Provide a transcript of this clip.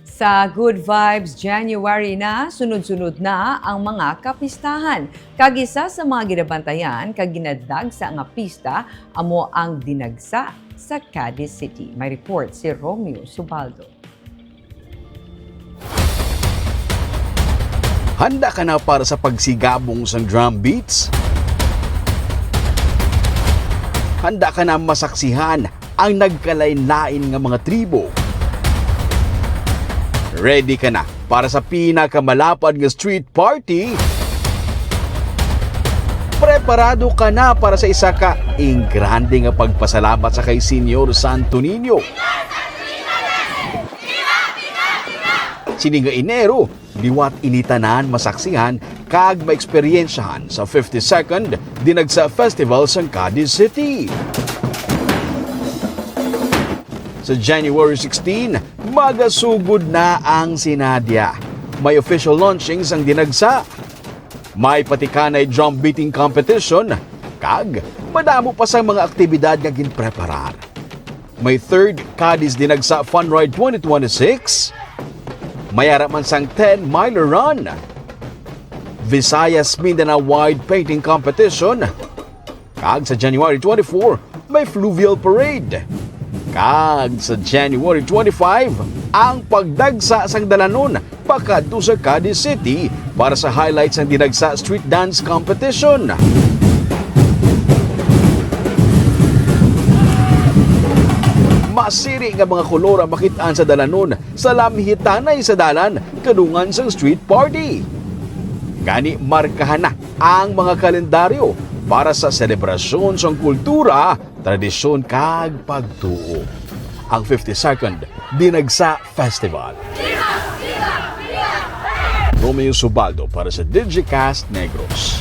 Sa Good Vibes January na, sunod-sunod na ang mga kapistahan. Kagisa sa mga ginabantayan, kaginadag sa nga pista, amo ang dinagsa sa Cadiz City. May report si Romeo Subaldo. Handa ka na para sa pagsigabong sang drum beats? Handa ka na masaksihan ang nagkalain-lain nga mga tribo? Ready ka na para sa pinakamalapad nga street party? Preparado ka na para sa isa ka grande nga pagpasalamat sa kay Senyor Santo Niño? Sini nga Enero, liwat initanan masaksihan kag maeksperiensyahan sa 52nd Dinagsa Festival sa Cadiz City. Sa January 16, magasugod na ang Sinadya. May official launchings ang Dinagsa. May patikanay drum beating competition, kag madamo pa sa mga aktibidad nga ginpreparar. May 3rd Cadiz Dinagsa Fun Ride 2026. May araman sang 10-miler run. Visayas Mindanao Wide Painting Competition. Kag sa January 24, may Fluvial Parade. Kag sa January 25, ang pagdagsa sang dalanon pakadto sa Cadiz City para sa highlights ng Dinagsa Street Dance Competition. Masiri nga mga kolor ang makitaan sa dalanon sa lamhitanay sa dalan kadungan sang street party. Gani markahan na ang mga kalendaryo para sa selebrasyon sang kultura, tradisyon kag pagtuo. Ang 52nd Dinagsa Festival. Romeo Subaldo para sa Digicast Negros.